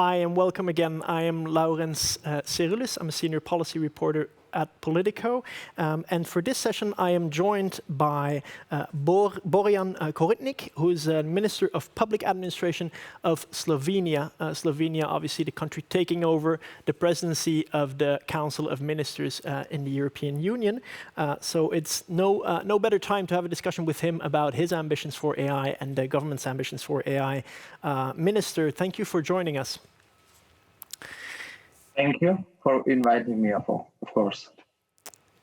Hi and welcome again. I am Laurens Cerulis. I'm a senior policy reporter at Politico. And for this session, I am joined by Boštjan Koritnik, who is Minister of Public Administration of Slovenia. Slovenia, obviously the country taking over the presidency of the Council of Ministers in the European Union. So it's no better time to have a discussion with him about his ambitions for AI and the government's ambitions for AI. Minister, thank you for joining us. Thank you for inviting me, of course.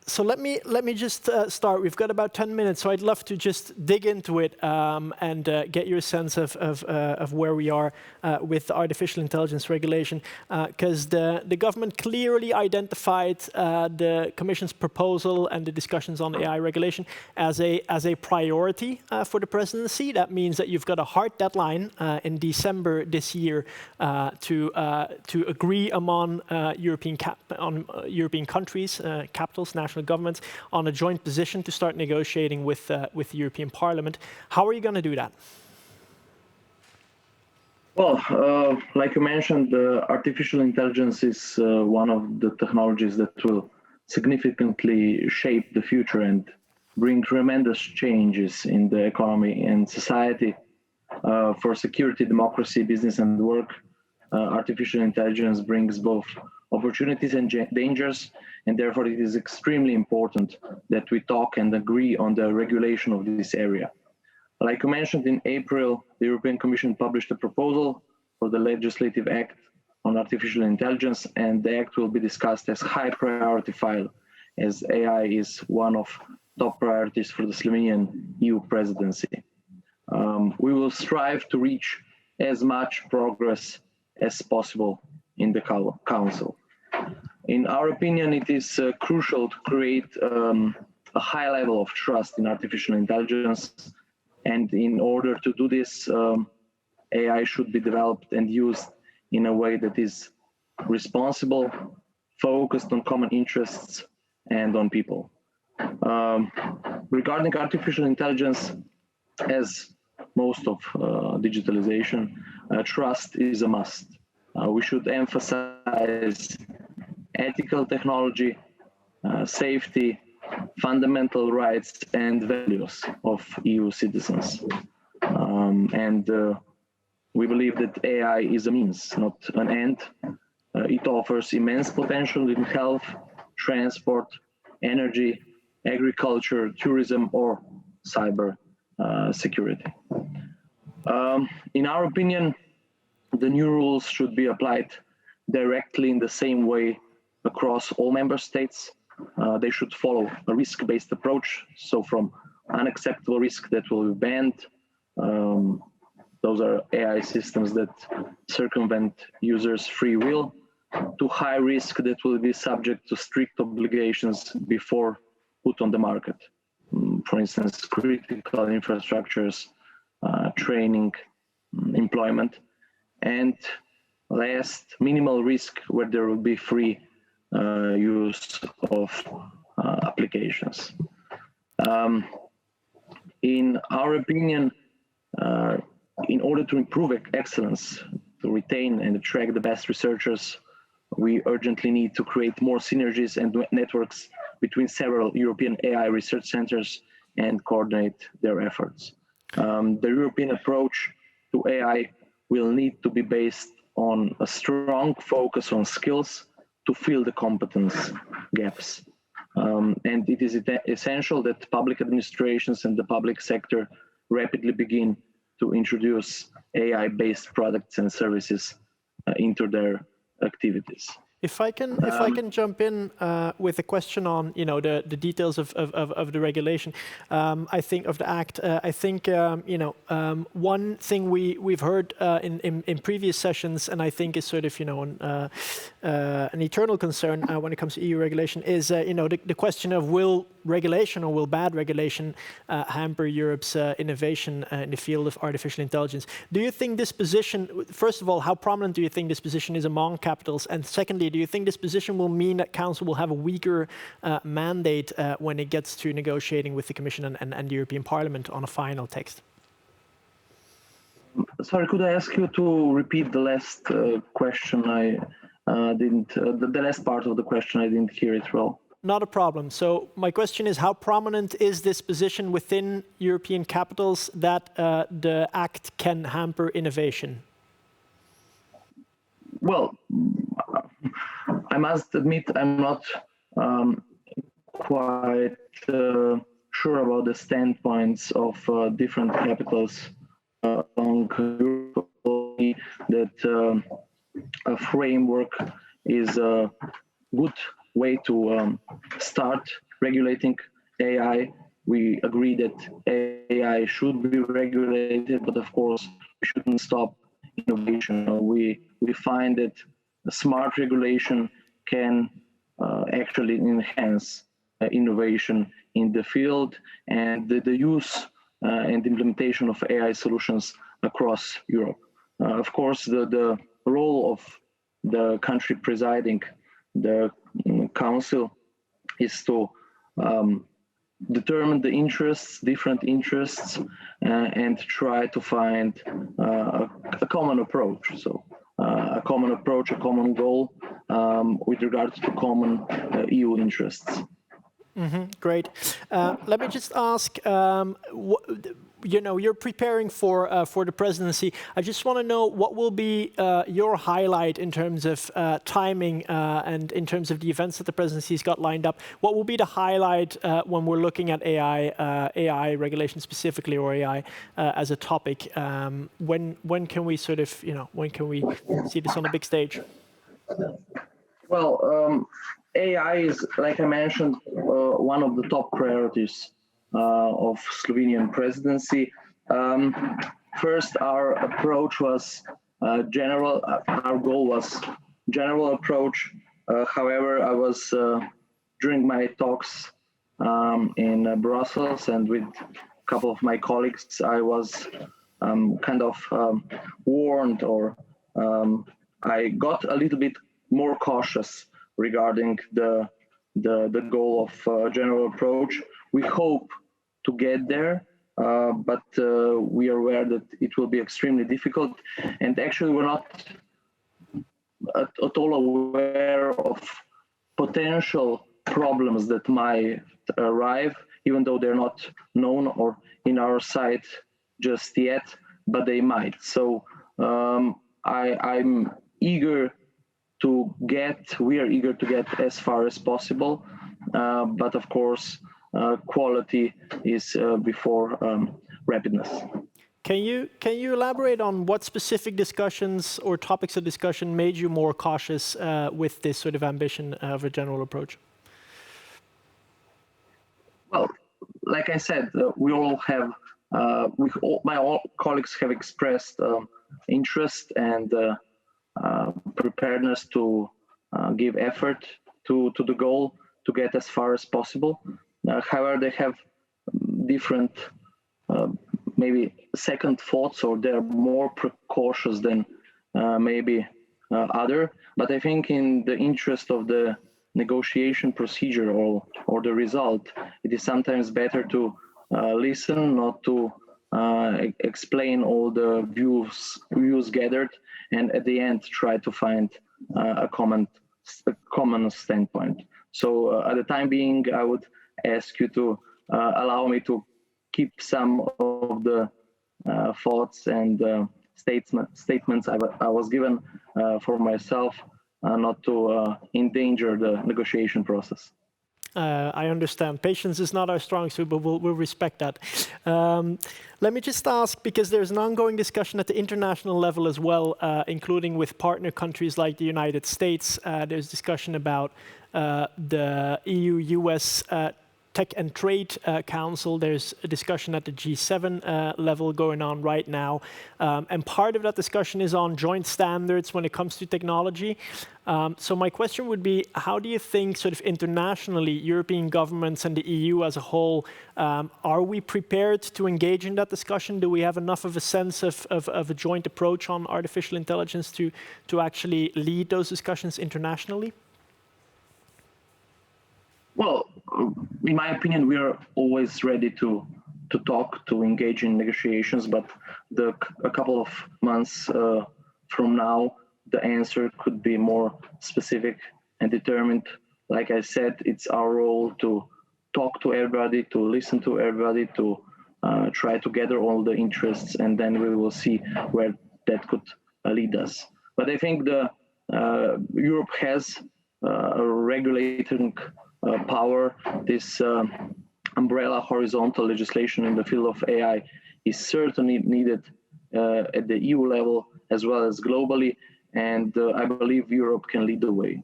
So let me just start. We've got about 10 minutes, so I'd love to just dig into it and get your sense of where we are with the artificial intelligence regulation, because the government clearly identified the Commission's proposal and the discussions on AI regulation as a priority for the presidency. That means that you've got a hard deadline in December this year to agree among European countries, capitals, national governments on a joint position to start negotiating with the European Parliament. How are you going to do that? Well, like you mentioned, artificial intelligence is one of the technologies that will significantly shape the future and bring tremendous changes in the economy and society. For security, democracy, business, and work, artificial intelligence brings both opportunities and dangers, and therefore it is extremely important that we talk and agree on the regulation of this area. Like you mentioned, in April, the European Commission published a proposal for the legislative act on artificial intelligence, and the act will be discussed as high priority file, as AI is one of top priorities for the Slovenian EU presidency. We will strive to reach as much progress as possible in the Council. In our opinion, it is crucial to create a high level of trust in artificial intelligence. And in order to do this, AI should be developed and used in a way that is responsible, focused on common interests, and on people. Regarding artificial intelligence, as most of digitalization, trust is a must. We should emphasize ethical technology, safety, fundamental rights and values of EU citizens. We believe that AI is a means, not an end. It offers immense potential in health, transport, energy, agriculture, tourism, or cyber security. In our opinion, the new rules should be applied directly in the same way across all member states. They should follow a risk-based approach. So from unacceptable risk that will be banned, those are AI systems that circumvent users' free will, to high risk that will be subject to strict obligations before put on the market. For instance, critical infrastructures, training, employment. And last, minimal risk where there will be free use of applications. In our opinion, in order to improve excellence, to retain and attract the best researchers, we urgently need to create more synergies and networks between several European AI research centers and coordinate their efforts. The European approach to AI will need to be based on a strong focus on skills to fill the competence gaps. And it is essential that public administrations and the public sector rapidly begin to introduce AI-based products and services into their activities. If I can jump in with a question on the details of the regulation, I think of the act. I think one thing we've heard in previous sessions, and I think is sort of an eternal concern when it comes to EU regulation, is the question of will regulation or will bad regulation hamper Europe's innovation in the field of artificial intelligence? Do you think this position, first of all, how prominent do you think this position is among capitals? And secondly, do you think this position will mean that Council will have a weaker mandate when it gets to negotiating with the Commission and the European Parliament on a final text? Sorry, could I ask you to repeat the last question? I didn't, the last part of the question, I didn't hear it well. Not a problem. So my question is, how prominent is this position within European capitals that the Act can hamper innovation? Well, I must admit I'm not quite sure about the standpoints of different capitals along Europe, that a framework is a good way to start regulating AI. We agree that AI should be regulated, but of course we shouldn't stop innovation. We find that a smart regulation can actually enhance innovation in the field and the use and implementation of AI solutions across Europe. Of course, the role of the country presiding the council is to determine the interests, different interests, and try to find a common approach. So a common approach, a common goal with regards to common EU interests. Great. Let me just ask, you're preparing for the presidency. I just want to know what will be your highlight in terms of timing and in terms of the events that the presidency's got lined up. What will be the highlight when we're looking at AI regulation specifically, or AI as a topic? When can we sort of, when can we see this on the big stage? Well, AI is, like I mentioned, one of the top priorities of Slovenian presidency. First, our approach was general. Our goal was general approach. However, I was during my talks in Brussels and with a couple of my colleagues, I was kind of warned, or I got a little bit more cautious regarding the goal of general approach. We hope to get there, but we are aware that it will be extremely difficult. And actually, we're not at all aware of potential problems that might arrive, even though they're not known or in our sight just yet, but they might. So I'm eager to get, we are eager to get as far as possible, but of course, quality is before rapidness. Can you elaborate on what specific discussions or topics of discussion made you more cautious with this sort of ambition of a general approach? Well, like I said, we all have, my colleagues have expressed interest and preparedness to give effort to the goal to get as far as possible. However, they have different maybe second thoughts, or they're more precautious than maybe other. But I think in the interest of the negotiation procedure or the result, it is sometimes better to listen, not to explain all the views gathered, and at the end try to find a common standpoint. So at the time being, I would ask you to allow me to keep some of the thoughts and statements I was given for myself, not to endanger the negotiation process. I understand. Patience is not our strong suit, but we'll respect that. Let me just ask, because there's an ongoing discussion at the international level as well, including with partner countries like the United States. There's discussion about the EU-US Tech and Trade Council. There's a discussion at the G7 level going on right now. And part of that discussion is on joint standards when it comes to technology. So my question would be, how do you think sort of internationally, European governments and the EU as a whole, are we prepared to engage in that discussion? Do we have enough of a sense of a joint approach on artificial intelligence to actually lead those discussions internationally? Well, in my opinion, we are always ready to to talk, to engage in negotiations, but a couple of months from now, the answer could be more specific and determined. Like I said, it's our role to talk to everybody, to listen to everybody, to try to gather all the interests, and then we will see where that could lead us. But I think Europe has a regulating power. This umbrella horizontal legislation in the field of AI is certainly needed at the EU level as well as globally, and I believe Europe can lead the way.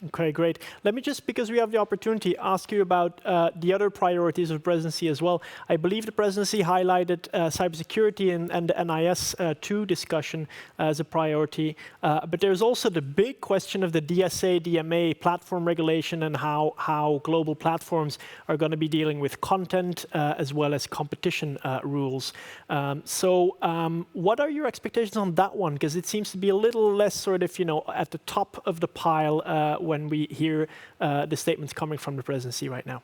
Okay, great. Let me just, because we have the opportunity, ask you about the other priorities of the presidency as well. I believe the presidency highlighted cybersecurity and the NIS2 discussion as a priority, but there's also the big question of the DSA, DMA platform regulation and how global platforms are going to be dealing with content as well as competition rules. What are your expectations on that one? Because it seems to be a little less sort of, at the top of the pile when we hear the statements coming from the presidency right now.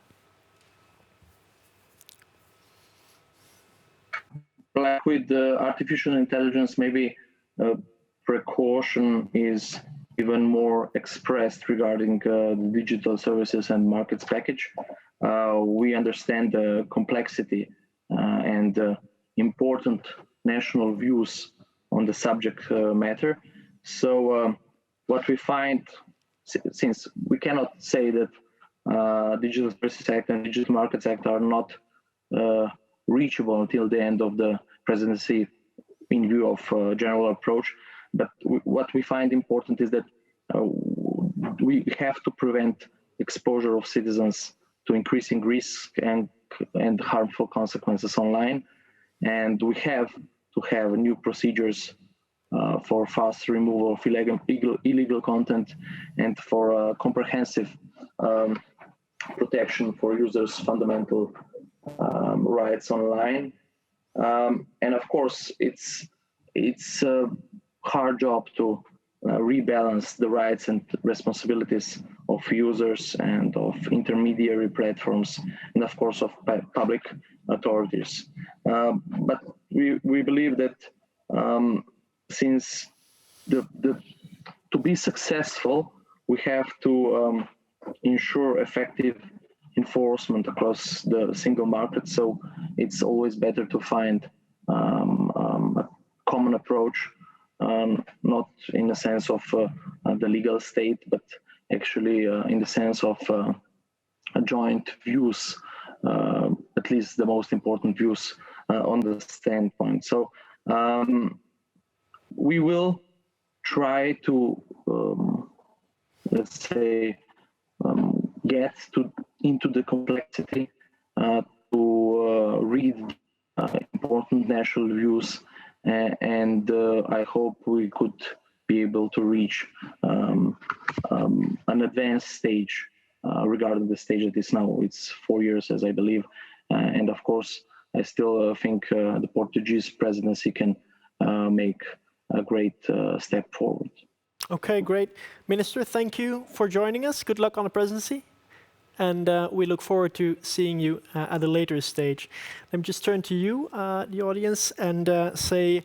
Like with artificial intelligence, maybe precaution is even more expressed regarding the digital services and markets package. We understand the complexity and important national views on the subject matter. So what we find, since we cannot say that Digital Services Act and Digital Markets Act are not reachable until the end of the presidency in view of general approach, but what we find important is that we have to prevent exposure of citizens to increasing risk and harmful consequences online, and we have to have new procedures for fast removal of illegal content and for comprehensive protection for users' fundamental rights online. And of course, it's a hard job to rebalance the rights and responsibilities of users and of intermediary platforms, and of course of public authorities. But we believe that since to be successful, we have to ensure effective enforcement across the single market. So it's always better to find a common approach, not in the sense of the legal state, but actually in the sense of joint views, at least the most important views on the standpoint. So we will try to, let's say, get into the complexity to read important national views, and I hope we could be able to reach an advanced stage regarding the stage that is now. It's 4 years, as I believe, and of course, I still think the Portuguese presidency can make a great step forward. Okay, great. Minister, thank you for joining us. Good luck on the presidency. And we look forward to seeing you at a later stage. Let me just turn to you, the audience, and say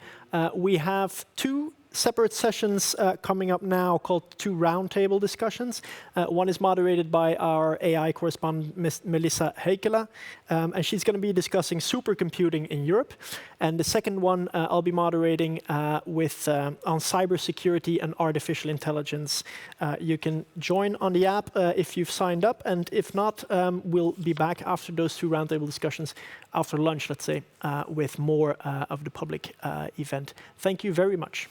we have 2 separate sessions coming up now called 2 roundtable discussions. One is moderated by our AI correspondent, Melissa Heikela, and she's going to be discussing supercomputing in Europe. And the second one I'll be moderating with on cybersecurity and artificial intelligence. You can join on the app if you've signed up, and if not, we'll be back after those 2 roundtable discussions, after lunch, let's say, with more of the public event. Thank you very much.